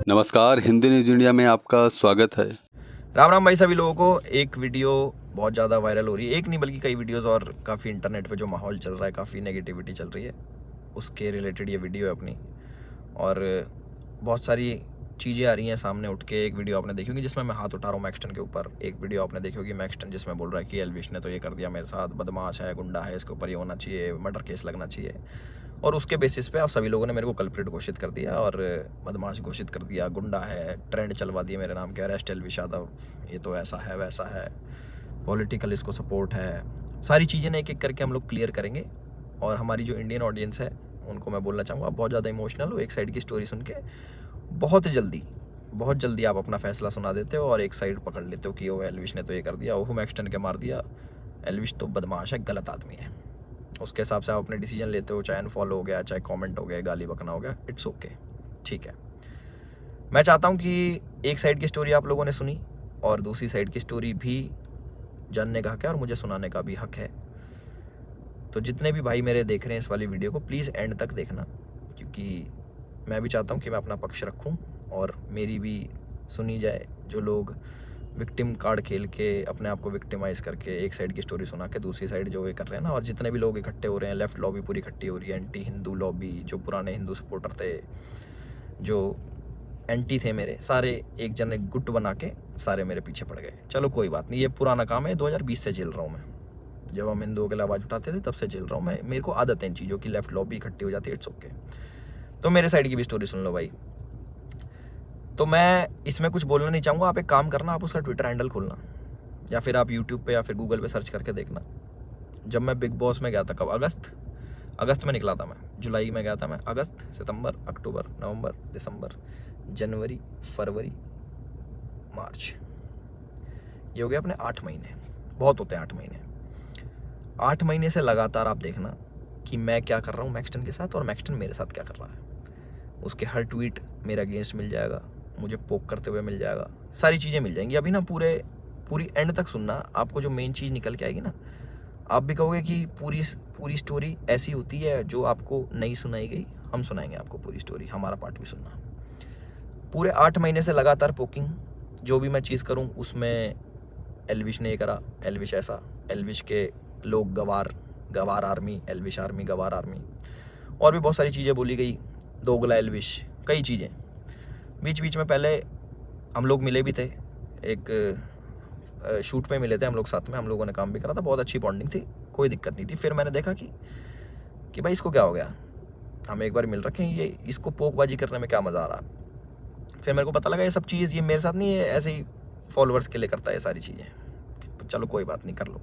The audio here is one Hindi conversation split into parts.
नमस्कार, हिंदी न्यूज़ इंडिया में आपका स्वागत है। राम राम भाई सभी लोगों को। एक वीडियो बहुत ज़्यादा वायरल हो रही है, एक नहीं बल्कि कई वीडियोस, और काफ़ी इंटरनेट पे जो माहौल चल रहा है, काफ़ी नेगेटिविटी चल रही है, उसके रिलेटेड ये वीडियो है अपनी। और बहुत सारी चीज़ें आ रही हैं सामने उठ के। एक वीडियो आपने देखी होगी जिसमें मैं हाथ उठा रहा हूँ मैक्सटन के ऊपर। एक वीडियो आपने देखी होगी मैक्सटन जिसमें बोल रहा है कि एल्विश ने तो ये कर दिया मेरे साथ, बदमाश है, गुंडा है, इसके ऊपर ये होना चाहिए, मर्डर केस लगना चाहिए। और उसके बेसिस पे आप सभी लोगों ने मेरे को कल्प्रिट घोषित कर दिया और बदमाश घोषित कर दिया, गुंडा है, ट्रेंड चलवा दिए मेरे नाम के, अरेस्ट एल्विश यादव, ये तो ऐसा है वैसा है, पॉलिटिकल इसको सपोर्ट है। सारी चीज़ें ना एक एक करके हम लोग क्लियर करेंगे। और हमारी जो इंडियन ऑडियंस है उनको मैं बोलना चाहूँगा, आप बहुत ज़्यादा इमोशनल हो एक साइड की स्टोरी सुन के। बहुत जल्दी आप अपना फैसला सुना देते हो और एक साइड पकड़ लेते हो कि ओ एल्विश ने तो ये कर दिया, ओह मैक्सटन के मार दिया, एल्विश तो बदमाश है, गलत आदमी है। उसके हिसाब से आप अपने डिसीजन लेते हो, चाहे अनफॉलो हो गया, चाहे कमेंट हो गया, गाली बकना हो गया, इट्स ओके, ठीक है। मैं चाहता हूँ कि एक साइड की स्टोरी आप लोगों ने सुनी और दूसरी साइड की स्टोरी भी जानने का हक है और मुझे सुनाने का भी हक है। तो जितने भी भाई मेरे देख रहे हैं इस वाली वीडियो को, प्लीज़ एंड तक देखना, क्योंकि मैं भी चाहता हूँ कि मैं अपना पक्ष रखूँ और मेरी भी सुनी जाए। जो लोग विक्टिम कार्ड खेल के अपने आप को विक्टिमाइज करके एक साइड की स्टोरी सुना के दूसरी साइड जो ये कर रहे हैं ना, और जितने भी लोग इकट्ठे हो रहे हैं, लेफ्ट लॉबी पूरी इकट्ठी हो रही है, एंटी हिंदू लॉबी, जो पुराने हिंदू सपोर्टर थे, जो एंटी थे मेरे, सारे एक जन एक गुट बना के सारे मेरे पीछे पड़ गए। चलो कोई बात नहीं, ये पुराना काम है, 2020 से झेल रहा हूँ मैं। जब हम हिंदुओं के लिए आवाज़ उठाते थे तब से झेल रहा हूँ मैं। मेरे को आदत है इन चीज़ों की, लेफ्ट लॉबी इकट्ठी हो जाती है, इट्स ओके। तो मेरे साइड की भी स्टोरी सुन लो भाई। तो मैं इसमें कुछ बोलना नहीं चाहूँगा। आप एक काम करना, आप उसका ट्विटर हैंडल खोलना या फिर आप यूट्यूब पे या फिर गूगल पे सर्च करके देखना। जब मैं बिग बॉस में गया था, कब, अगस्त में निकला था मैं, जुलाई में गया था मैं, अगस्त, सितंबर, अक्टूबर, नवंबर, दिसंबर, जनवरी, फरवरी, मार्च, ये हो गया अपने 8 महीने। बहुत होते हैं 8 महीने। 8 महीने से लगातार आप देखना कि मैं क्या कर रहा हूँ मैक्सटन के साथ और मैक्सटन मेरे साथ क्या कर रहा है। उसके हर ट्वीट मेरे अगेंस्ट मिल जाएगा, मुझे पोक करते हुए मिल जाएगा, सारी चीज़ें मिल जाएंगी। अभी ना पूरी एंड तक सुनना, आपको जो मेन चीज़ निकल के आएगी ना, आप भी कहोगे कि पूरी स्टोरी ऐसी होती है जो आपको नहीं सुनाई गई। हम सुनाएंगे आपको पूरी स्टोरी, हमारा पार्ट भी सुनना। पूरे 8 महीने से लगातार पोकिंग, जो भी मैं चीज़ करूँ उसमें एल्विश ने ये करा, एल्विश ऐसा, एल्विश के लोग गवार आर्मी, एल्विश आर्मी, गवार आर्मी, और भी बहुत सारी चीज़ें बोली गई, दोगला एल्विश, कई चीज़ें। बीच बीच में पहले हम लोग मिले भी थे, एक शूट पे मिले थे हम लोग साथ में, हम लोगों ने काम भी करा था, बहुत अच्छी बॉन्डिंग थी, कोई दिक्कत नहीं थी। फिर मैंने देखा कि भाई इसको क्या हो गया, हम एक बार मिल रखे हैं, ये इसको पोकबाजी करने में क्या मज़ा आ रहा। फिर मेरे को पता लगा ये सब चीज़ ये मेरे साथ नहीं है, ऐसे ही फॉलोअर्स के लिए करता है ये सारी चीज़ें। चलो कोई बात नहीं, कर लो।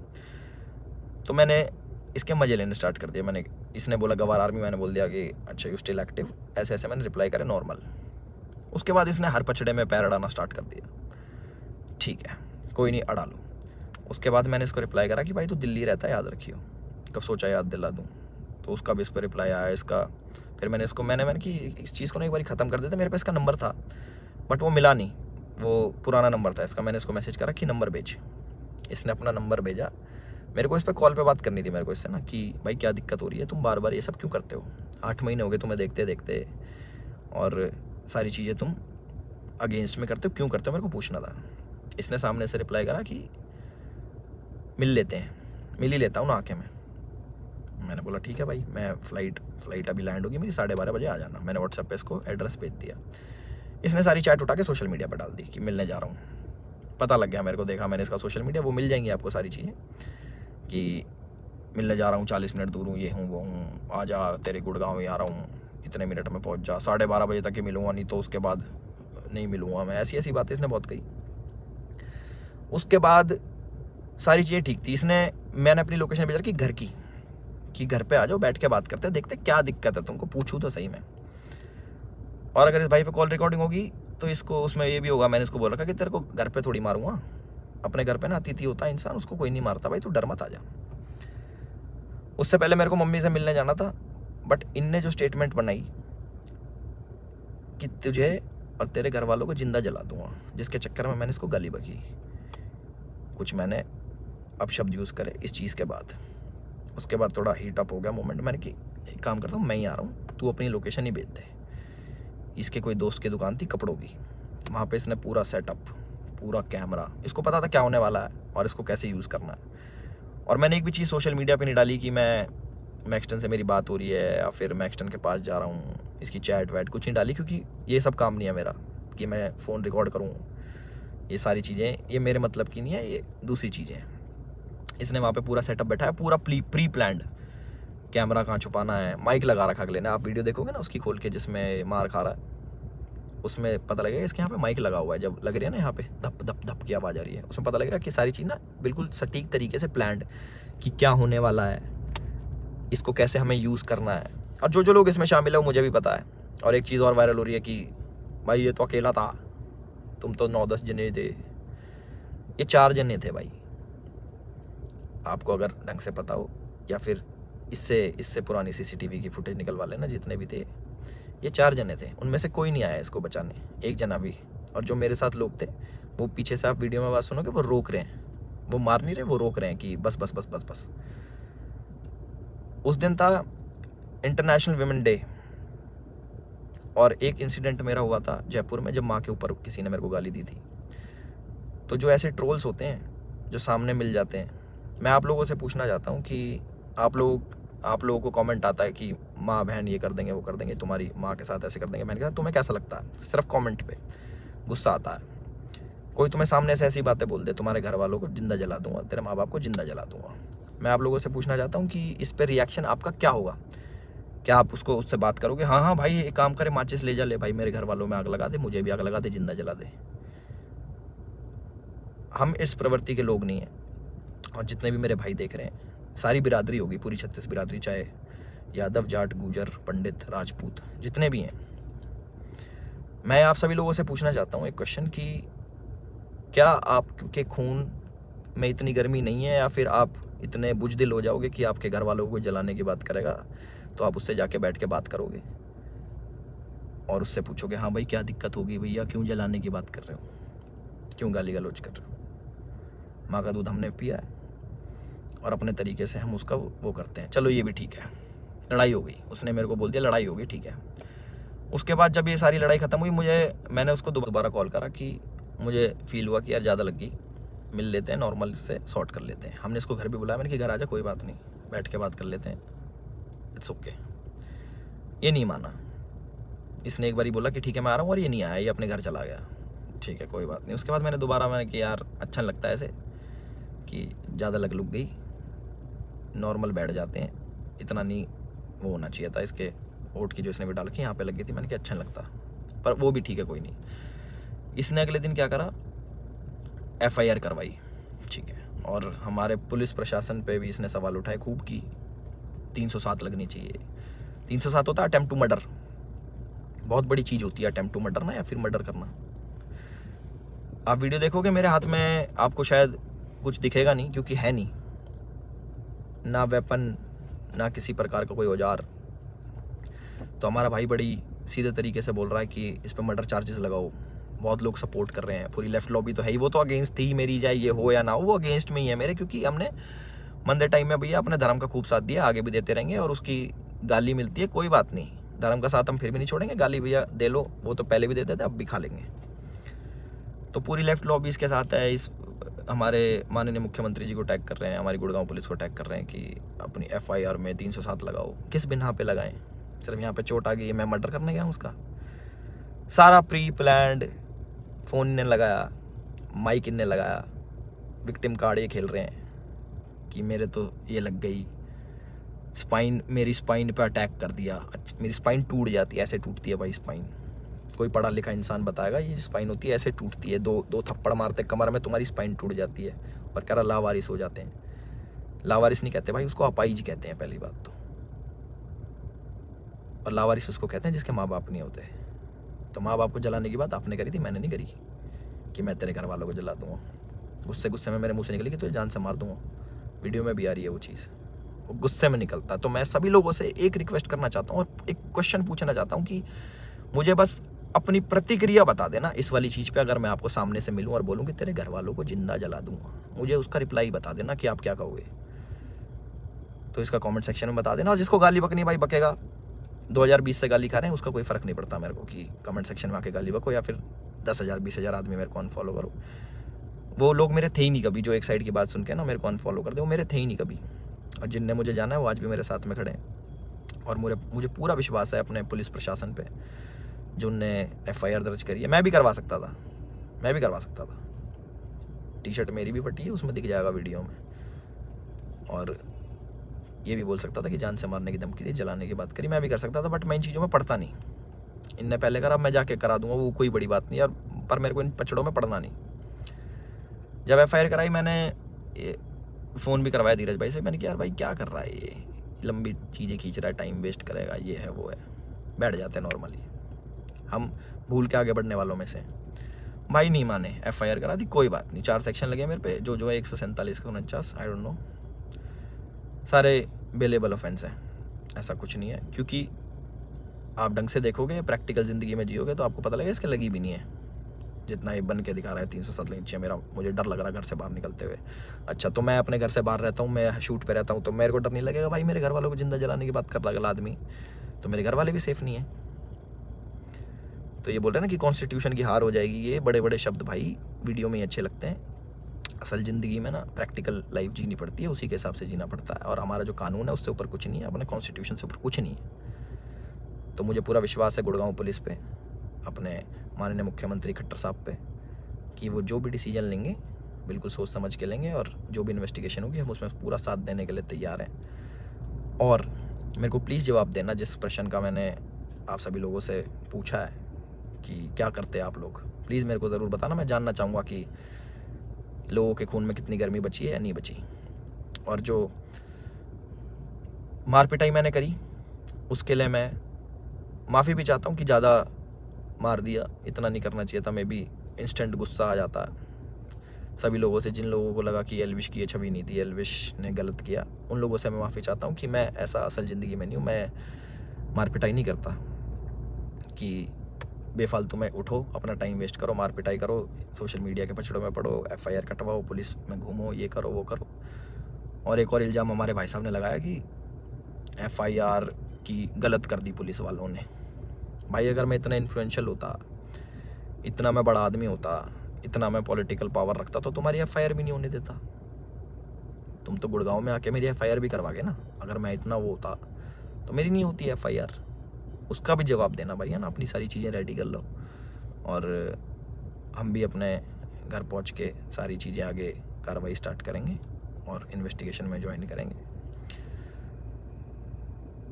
तो मैंने इसके मज़े लेने स्टार्ट कर दिया। इसने बोला गवार आर्मी, मैंने बोल दिया कि अच्छा यू स्टिल एक्टिव, ऐसे ऐसे मैंने रिप्लाई करे नॉर्मल। उसके बाद इसने हर पचड़े में पैर अड़ाना स्टार्ट कर दिया। ठीक है, कोई नहीं, अड़ा लो। उसके बाद मैंने इसको रिप्लाई करा कि भाई तू दिल्ली रहता है, याद रखियो, कब सोचा याद दिला दूँ। तो उसका भी इस पर रिप्लाई आया इसका। फिर मैंने इसको मैंने कि इस चीज़ को ना एक बार ख़त्म कर देते। मेरे पास इसका नंबर था बट वो मिला नहीं, वो पुराना नंबर था इसका। मैंने इसको मैसेज करा कि नंबर भेज। इसने अपना नंबर भेजा। मेरे को इस पर कॉल पे बात करनी थी मेरे को इससे ना, कि भाई क्या दिक्कत हो रही है, तुम बार बार ये सब क्यों करते हो, 8 महीने हो गए तुम्हें देखते देखते, और सारी चीज़ें तुम अगेंस्ट में करते हो, क्यों करते हो, मेरे को पूछना था। इसने सामने से रिप्लाई करा कि मिल लेते हैं, मिल ही लेता हूँ ना आके मैं। मैंने बोला ठीक है भाई, मैं फ़्लाइट अभी लैंड होगी मेरी, 12:30 बजे आ जाना। मैंने व्हाट्सएप पे इसको एड्रेस भेज दिया। इसने सारी चैट उठा के सोशल मीडिया पर डाल दी कि मिलने जा रहा हूँ। पता लग गया मेरे को, देखा मैंने इसका सोशल मीडिया, वो मिल जाएंगी आपको सारी चीज़ें कि मिलने जा रहा हूँ, 40 मिनट दूर हूँ, ये हूँ वो हूँ, आ जा, तेरे गुड़गांव ही आ रहा हूँ, इतने मिनट में पहुँच जा, 12:30 बजे तक ही मिलूँगा, नहीं तो उसके बाद नहीं मिलूँगा मैं। ऐसी ऐसी बातें इसने बहुत कही। उसके बाद सारी चीज़ें ठीक थी। मैंने अपनी लोकेशन भेज रखी घर की, कि घर पे आ जाओ, बैठ के बात करते हैं, देखते क्या दिक्कत है तुमको, पूछूँ तो सही मैं। और अगर इस भाई पे कॉल रिकॉर्डिंग होगी तो इसको उसमें ये भी होगा, मैंने इसको बोल रखा कि तेरे को घर पे थोड़ी मारूंगा, अपने घर पे ना अतिथि होता है इंसान, उसको कोई नहीं मारता भाई, तू डर मत आ जा। उससे पहले मेरे को मम्मी से मिलने जाना था, बट इनने जो स्टेटमेंट बनाई कि तुझे और तेरे घर वालों को जिंदा जला दूंगा, जिसके चक्कर में मैंने इसको गाली बकी। कुछ मैंने अपशब्द यूज़ करे इस चीज़ के बाद। उसके बाद थोड़ा हीट अप हो गया मोमेंट। मैंने कि एक काम करता हूँ, मैं ही आ रहा हूँ, तू अपनी लोकेशन ही भेज दे, इसके कोई दोस्त की दुकान थी कपड़ों की, वहाँ पे इसने पूरा सेटअप, पूरा कैमरा, इसको पता था क्या होने वाला है और इसको कैसे यूज़ करना है। और मैंने एक भी चीज़ सोशल मीडिया पे नहीं डाली कि मैं मैक्सटन से मेरी बात हो रही है या फिर मैक्सटन के पास जा रहा हूँ, इसकी चैट वैट कुछ नहीं डाली, क्योंकि ये सब काम नहीं है मेरा कि मैं फ़ोन रिकॉर्ड करूँ। ये सारी चीज़ें ये मेरे मतलब की नहीं है, ये दूसरी चीज़ें हैं। इसने वहाँ पे पूरा सेटअप बैठा है, पूरा प्री प्लान्ड, कैमरा कहाँ छुपाना है, माइक लगा रखा अगले ने। आप वीडियो देखोगे ना उसकी खोल के जिसमें मार खा रहा है, उसमें पता लगेगा इसके यहाँ पे माइक लगा हुआ है। जब लग रही है ना यहाँ पे धप धप धप की आवाज़ आ रही है, उसमें पता लगेगा कि सारी चीज़ ना बिल्कुल सटीक तरीके से प्लान्ड, कि क्या होने वाला है, इसको कैसे हमें यूज़ करना है। और जो जो लोग इसमें शामिल है वो मुझे भी पता है। और एक चीज़ और वायरल हो रही है कि भाई ये तो अकेला था, तुम तो 9-10 जने थे। ये 4 जने थे भाई, आपको अगर ढंग से पता हो, या फिर इससे पुरानी CCTV की फुटेज निकलवा लेना, जितने भी थे ये 4 जने थे, उनमें से कोई नहीं आया इसको बचाने, एक जना भी। और जो मेरे साथ लोग थे वो पीछे से, आप वीडियो में बात सुनोगे, वो रोक रहे हैं, वो मार नहीं रहे, वो रोक रहे हैं कि बस बस बस बस बस। उस दिन था इंटरनेशनल विमेन डे, और एक इंसिडेंट मेरा हुआ था जयपुर में, जब माँ के ऊपर किसी ने मेरे को गाली दी थी। तो जो ऐसे ट्रोल्स होते हैं जो सामने मिल जाते हैं, मैं आप लोगों से पूछना चाहता हूँ कि आप लोगों को कमेंट आता है कि माँ बहन ये कर देंगे वो कर देंगे, तुम्हारी माँ के साथ ऐसे कर देंगे, बहन के साथ, तुम्हें कैसा लगता है? सिर्फ कमेंट पे गुस्सा आता है। कोई तुम्हें सामने से ऐसी बातें बोल दे, तुम्हारे घर वालों को जिंदा जला दूंगा, तेरे माँ बाप को जिंदा जला दूंगा। मैं आप लोगों से पूछना चाहता हूँ कि इस पर रिएक्शन आपका क्या होगा? क्या आप उससे बात करोगे, हाँ हाँ भाई एक काम करे, माचिस ले जा, ले भाई मेरे घर वालों में आग लगा दे, मुझे भी आग लगा दे, जिंदा जला दे? हम इस प्रवृत्ति के लोग नहीं हैं। और जितने भी मेरे भाई देख रहे हैं, सारी बिरादरी होगी, पूरी 36 बिरादरी, चाहे यादव, जाट, गुजर, पंडित, राजपूत, जितने भी हैं, मैं आप सभी लोगों से पूछना चाहता हूँ एक क्वेश्चन कि क्या आपके खून में इतनी गर्मी नहीं है, या फिर आप इतने बुजदिल हो जाओगे कि आपके घर वालों को जलाने की बात करेगा तो आप उससे जाके बैठ के बात करोगे और उससे पूछोगे, हाँ भाई क्या दिक्कत होगी भैया, क्यों जलाने की बात कर रहे हो, क्यों गाली गलौज कर रहे हो? माँ का दूध हमने पिया है और अपने तरीके से हम उसका वो करते हैं। चलो ये भी ठीक है, लड़ाई हो गई, उसने मेरे को बोल दिया लड़ाई हो गई, ठीक है। उसके बाद जब ये सारी लड़ाई ख़त्म हुई, मैंने उसको दोबारा कॉल करा कि मुझे फील हुआ कि यार ज़्यादा लग गई, मिल लेते हैं, नॉर्मल से सॉर्ट कर लेते हैं। हमने इसको घर भी बुलाया, मैंने कि घर आ जा, कोई बात नहीं, बैठ के बात कर लेते हैं, इट्स ओके। ये नहीं माना, इसने एक बारी बोला कि ठीक है मैं आ रहा हूँ, और ये नहीं आया, ये अपने घर चला गया, ठीक है कोई बात नहीं। उसके बाद मैंने कि यार अच्छा नहीं लगता है ऐसे कि ज़्यादा लग गई, नॉर्मल बैठ जाते हैं, इतना नहीं वो होना चाहिए था। इसके ओट की जो इसने भी डाल के यहाँ पे लग गई थी, मैंने कहा अच्छा नहीं लगता, पर वो भी ठीक है कोई नहीं। इसने अगले दिन क्या करा, FIR करवाई, ठीक है। और हमारे पुलिस प्रशासन पे भी इसने सवाल उठाए खूब की 307 लगनी चाहिए। 307 होता है अटेम्प्ट टू मर्डर, बहुत बड़ी चीज़ होती है अटेम्प्ट टू मर्डर ना, या फिर मर्डर करना। आप वीडियो देखोगे मेरे हाथ में, आपको शायद कुछ दिखेगा नहीं, क्योंकि है नहीं ना वेपन, ना किसी प्रकार का कोई औजार। तो हमारा भाई बड़ी सीधे तरीके से बोल रहा है कि इस पर मर्डर चार्जेस लगाओ। बहुत लोग सपोर्ट कर रहे हैं, पूरी लेफ्ट लॉबी तो है ही, वो तो अगेंस्ट थी मेरी, चाहे ये हो या ना हो, वो अगेंस्ट में ही है मेरे, क्योंकि हमने मंदे टाइम में भैया अपने धर्म का खूब साथ दिया, आगे भी देते रहेंगे। और उसकी गाली मिलती है, कोई बात नहीं, धर्म का साथ हम फिर भी नहीं छोड़ेंगे, गाली भैया दे लो, वो तो पहले भी देते थे, अब भी खा लेंगे। तो पूरी लेफ्ट लॉबी इसके साथ है। इस हमारे माननीय मुख्यमंत्री जी को टैग कर रहे हैं, हमारी गुड़गांव पुलिस को टैग कर रहे हैं कि अपनी FIR में 307 लगाओ। किस बिना पे लगाएं? सिर्फ यहाँ पे चोट आ गई, मैं मर्डर करने गया हूँ उसका? सारा प्री प्लान्ड, फ़ोन इनने लगाया, माइक इनने लगाया, विक्टिम कार्ड ये खेल रहे हैं कि मेरे तो ये लग गई, स्पाइन, मेरी स्पाइन पे अटैक कर दिया, मेरी स्पाइन टूट जाती है, ऐसे टूटती है भाई स्पाइन। कोई पढ़ा लिखा इंसान बताएगा ये स्पाइन होती है ऐसे टूटती है, दो थप्पड़ मारते कमर में, तुम्हारी स्पाइन टूट जाती है। और कह रहा लावारिस हो जाते हैं। लावारिस नहीं कहते भाई, उसको अपाहिज कहते हैं पहली बात तो। और लावारिस उसको कहते हैं जिसके माँ बाप नहीं होते। तो माँ बाप को जलाने की बात आपने करी थी, मैंने नहीं करी कि मैं तेरे घर वालों को जला दूंगा। गुस्से में मेरे मुँह से निकली कि तुझे जान से मार दूंगा। वीडियो में भी आ रही है वो चीज़, वो गुस्से में निकलता। तो मैं सभी लोगों से एक रिक्वेस्ट करना चाहता हूँ और एक क्वेश्चन पूछना चाहता हूँ कि मुझे बस अपनी प्रतिक्रिया बता देना इस वाली चीज़ पे। अगर मैं आपको सामने से मिलूं और बोलूं कि तेरे घर वालों को जिंदा जला दूंगा, मुझे उसका रिप्लाई बता देना कि आप क्या कहोगे। तो इसका कमेंट सेक्शन में बता देना। और जिसको गाली बकनी भाई बकेगा, 2020 से गाली खा रहे हैं, उसका कोई फ़र्क नहीं पड़ता मेरे को कि कमेंट सेक्शन में आके गाली बको या फिर 10,000 20,000 आदमी मेरे को अनफॉलो करो। वो लोग मेरे थे ही नहीं कभी, जो एक साइड की बात सुन के ना मेरे को अनफॉलो कर दे, वो मेरे थे ही नहीं कभी। और जिनने मुझे जाना है वो आज भी मेरे साथ में खड़े हैं। और मुझे पूरा विश्वास है अपने पुलिस प्रशासन पे, जो उनने FIR दर्ज करी है। मैं भी करवा सकता था। टी शर्ट मेरी भी फटी है, उसमें दिख जाएगा वीडियो में। और ये भी बोल सकता था कि जान से मारने की धमकी दी, जलाने की बात करी, मैं भी कर सकता था, बट मैं इन चीज़ों में पढ़ता नहीं। इनने पहले करा, मैं जाके करा दूंगा, वो कोई बड़ी बात नहीं यार, पर मेरे को इन पचड़ों में पढ़ना नहीं। जब FIR कराई मैंने फ़ोन भी करवाया धीरज भाई से, मैंने कहा यार भाई क्या कर रहा है ये, लंबी चीज़ें खींच रहा है, टाइम वेस्ट करेगा, ये है वो है। बैठ जाते हैं नॉर्मली, हम भूल के आगे बढ़ने वालों में से। भाई नहीं माने, FIR करा दी, कोई बात नहीं। 4 सेक्शन लगे मेरे पे, जो है 147 का 49, आई डोंट नो, सारे बेलेबल ऑफेंस हैं, ऐसा कुछ नहीं है। क्योंकि आप ढंग से देखोगे, प्रैक्टिकल ज़िंदगी में जियोगे तो आपको पता लगेगा इसके लगी भी नहीं है, जितना ये बन के दिखा रहा है। 307 नीचे मुझे डर लग रहा है घर से बाहर निकलते हुए। अच्छा, तो मैं अपने घर से बाहर रहता हूँ, मैं शूट पे रहता हूँ, तो मेरे को डर नहीं लगेगा? भाई मेरे घर वालों को जिंदा जलाने की बात कर रहा है अगला आदमी, तो मेरे घर वाले भी सेफ नहीं है। तो ये बोल रहे हैं ना कि कॉन्स्टिट्यूशन की हार हो जाएगी, ये बड़े बड़े शब्द भाई वीडियो में ही अच्छे लगते हैं। असल ज़िंदगी में ना प्रैक्टिकल लाइफ जीनी पड़ती है, उसी के हिसाब से जीना पड़ता है। और हमारा जो कानून है उससे ऊपर कुछ नहीं है, अपने कॉन्स्टिट्यूशन से ऊपर कुछ नहीं है। तो मुझे पूरा विश्वास है गुड़गांव पुलिस पे, अपने माननीय मुख्यमंत्री खट्टर साहब पे, कि वो जो भी डिसीजन लेंगे बिल्कुल सोच समझ के लेंगे, और जो भी इन्वेस्टिगेशन होगी हम उसमें पूरा साथ देने के लिए तैयार हैं। और मेरे को प्लीज़ जवाब देना जिस प्रश्न का मैंने आप सभी लोगों से पूछा है कि क्या करते हैं आप लोग, प्लीज़ मेरे को ज़रूर बताना। मैं जानना चाहूँगा कि लोगों के खून में कितनी गर्मी बची है या नहीं बची। और जो मार पिटाई मैंने करी उसके लिए मैं माफ़ी भी चाहता हूँ कि ज़्यादा मार दिया, इतना नहीं करना चाहिए था। मैं भी इंस्टेंट गुस्सा आ जाता है सभी लोगों से, जिन लोगों को लगा कि एल्विश की ये छवि नहीं थी, एल्विश ने गलत किया, उन लोगों से मैं माफ़ी चाहता हूँ कि मैं ऐसा असल ज़िंदगी में नहीं हूँ। मैं मार पिटाई नहीं करता कि बेफालतू में उठो, अपना टाइम वेस्ट करो, मार पिटाई करो, सोशल मीडिया के पछड़ों में पड़ो, FIR कटवाओ, पुलिस में घूमो, ये करो वो करो। और एक और इल्ज़ाम हमारे भाई साहब ने लगाया कि FIR की गलत कर दी पुलिस वालों ने। भाई अगर मैं इतना इन्फ्लुएंशियल होता, इतना मैं बड़ा आदमी होता, इतना मैं पॉलिटिकल पावर रखता, तो तुम्हारी FIR भी नहीं होने देता। तुम तो गुड़गांव में आके मेरी FIR भी करवा गए ना। अगर मैं इतना वो होता तो मेरी नहीं होती FIR, उसका भी जवाब देना भाई, है ना। अपनी सारी चीज़ें रेडी कर लो, और हम भी अपने घर पहुंच के सारी चीज़ें आगे कार्रवाई स्टार्ट करेंगे और इन्वेस्टिगेशन में ज्वाइन करेंगे।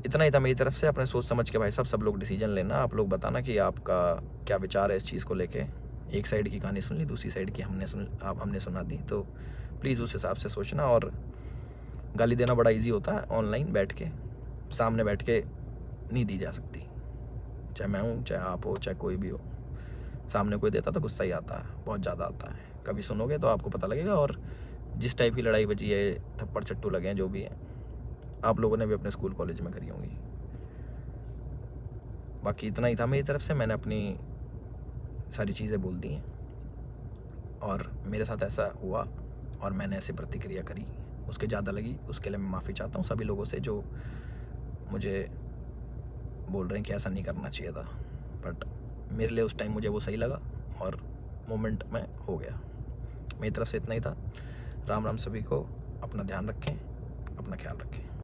इतना ही था मेरी तरफ से। अपने सोच समझ के भाई साहब सब लोग डिसीजन लेना। आप लोग बताना कि आपका क्या विचार है इस चीज़ को लेके। एक साइड की कहानी सुन ली, दूसरी साइड की हमने सुना दी, तो प्लीज़ उस हिसाब से सोचना। और गाली देना बड़ा इजी होता है, ऑनलाइन बैठ के, सामने बैठ के नहीं दी जा सकती। चाहे मैं हूँ, चाहे आप हो, चाहे कोई भी हो, सामने कोई देता तो गुस्सा ही आता है, बहुत ज़्यादा आता है। कभी सुनोगे तो आपको पता लगेगा। और जिस टाइप की लड़ाई बची है, थप्पड़ चट्टू लगे हैं, जो भी है, आप लोगों ने भी अपने स्कूल कॉलेज में करी होंगी। बाकी इतना ही था मेरी तरफ से। मैंने अपनी सारी चीज़ें बोल दी हैं, और मेरे साथ ऐसा हुआ और मैंने ऐसे प्रतिक्रिया करी, उसके ज़्यादा लगी, उसके लिए मैं माफ़ी चाहता हूँ सभी लोगों से जो मुझे बोल रहे हैं कि ऐसा नहीं करना चाहिए था। बट मेरे लिए उस टाइम मुझे वो सही लगा और मोमेंट में हो गया। मेरी तरफ से इतना ही था। राम राम सभी को। अपना ध्यान रखें, अपना ख्याल रखें।